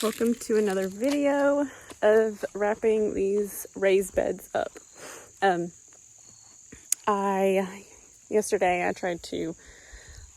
Welcome to another video of wrapping these raised beds up. Yesterday I tried to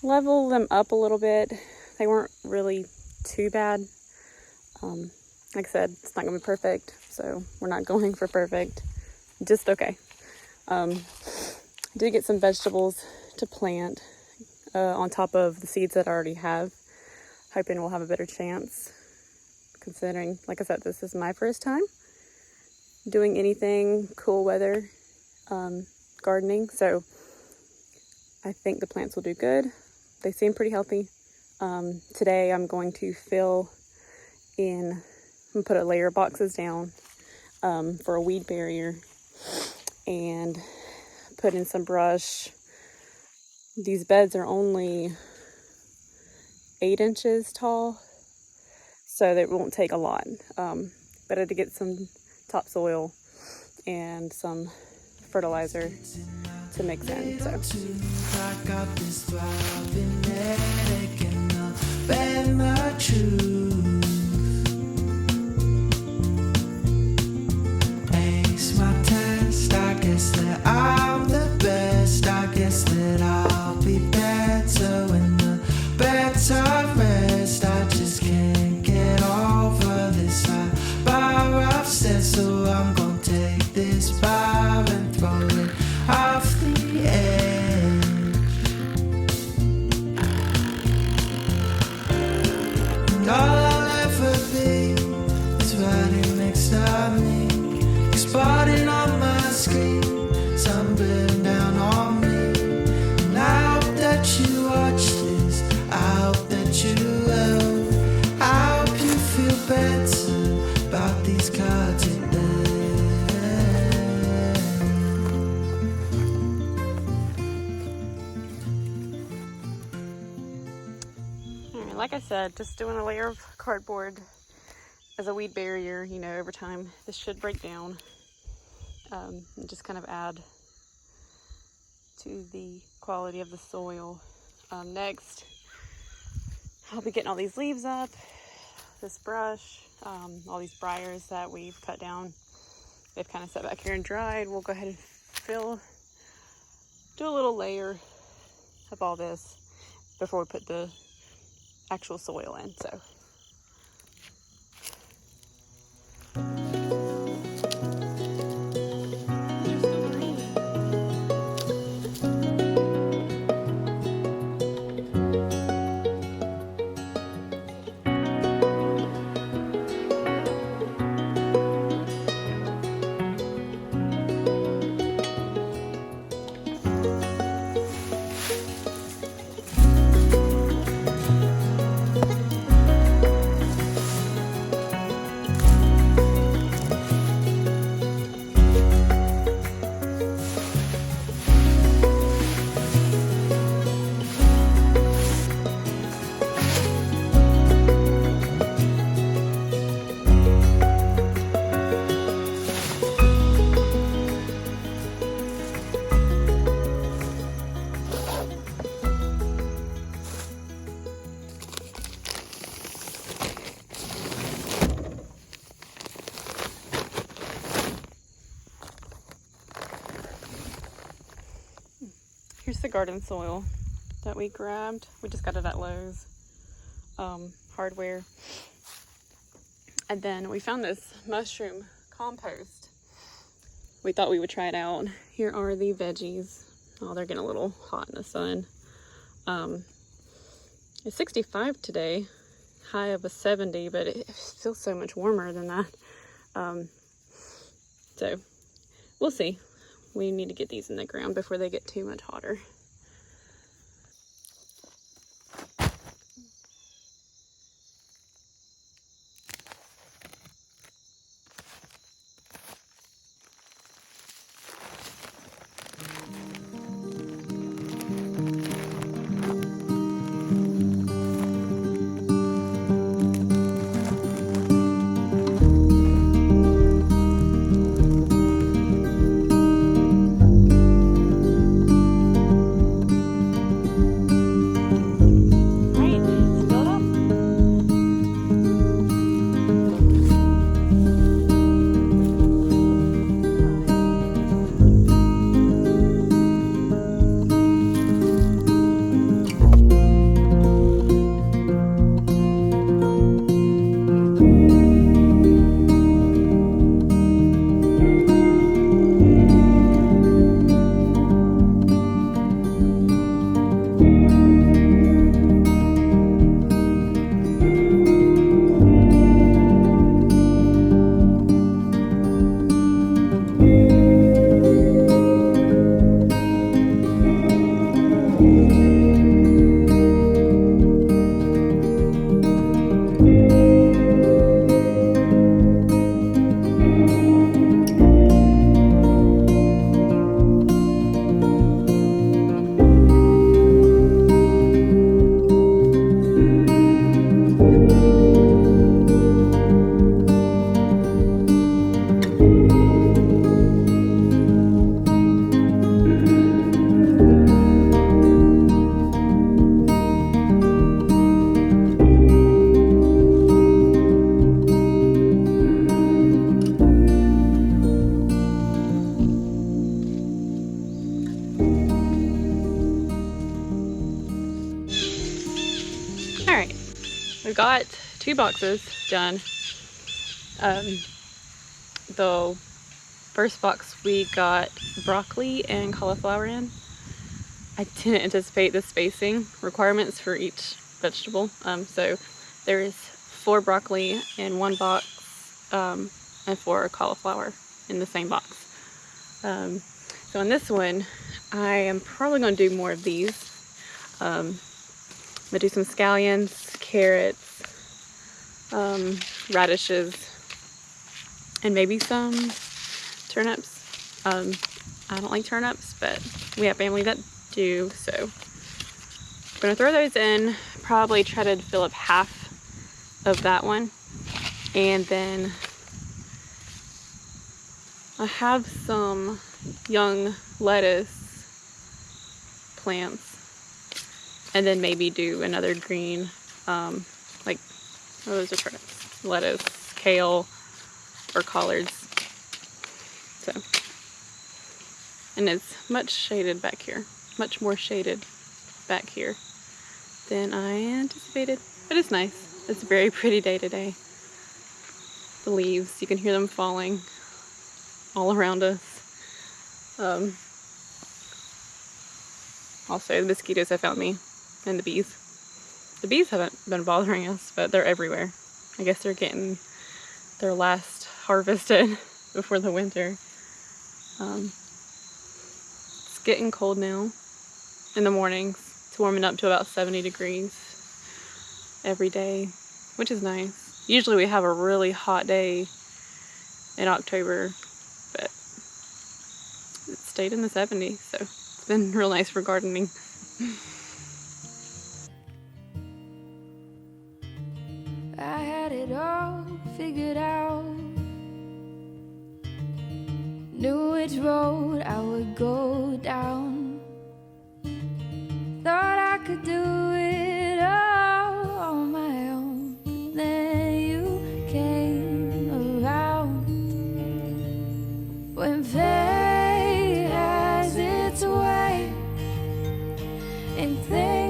level them up a little bit. They weren't really too bad. Like I said, it's not gonna be perfect, so we're not going for perfect, just okay. Did get some vegetables to plant on top of the seeds that I already have, hoping we'll have a better chance, considering, like I said, this is my first time doing anything cool weather gardening, so I think the plants will do good. They seem pretty healthy. Today I'm going to fill in and put a layer of boxes down for a weed barrier and put in some brush. These beds are only 8 inches tall, so they won't take a lot. Better to get some topsoil and some fertilizer to mix in. So. I'm the best. I guess that I'll be better when the beds are rest. I just can't get over this bar I've said, so I'm gonna take this bar and throw it off the edge. And all I'll ever be is riding next to me, exploding on my screen, tumbling down on me. And I hope that you watch this, I hope that you will. I hope you feel better about these cards you Alright, like I said, just doing a layer of cardboard as a weed barrier. You know, over time this should break down. And just kind of add to the quality of the soil. Next, I'll be getting all these leaves up, this brush, all these briars that we've cut down. They've kind of sat back here and dried. We'll go ahead and do a little layer of all this before we put the actual soil in. So. Here's the garden soil that we grabbed. We just got it at Lowe's hardware. And then we found this mushroom compost. We thought we would try it out. Here are the veggies. Oh, they're getting a little hot in the sun. It's 65 today, high of a 70, but it feels so much warmer than that. So we'll see. We need to get these in the ground before they get too much hotter. got 2 boxes done. The first box we got broccoli and cauliflower in. I didn't anticipate the spacing requirements for each vegetable. So there is 4 broccoli in one box, and 4 cauliflower in the same box. So in this one, I am probably going to do more of these. I'm going to do some scallions, carrots, radishes, and maybe some turnips. I don't like turnips, but we have family that do, so I'm going to throw those in, probably try to fill up half of that one. And then I have some young lettuce plants, and then maybe do another green, like, oh, those are turnips, lettuce, kale, or collards. So, and it's much shaded back here, much more shaded back here than I anticipated, but it's nice. It's a very pretty day today. The leaves, you can hear them falling all around us. Also, the mosquitoes have found me, and the bees. The bees haven't been bothering us, but they're everywhere. I guess they're getting their last harvest in before the winter. It's getting cold now in the mornings. It's warming up to about 70 degrees every day, which is nice. Usually we have a really hot day in October, but it stayed in the 70s, so it's been real nice for gardening. I had it all figured out, knew which road I would go down, thought I could do it all on my own, but then you came around. When fate has its way and things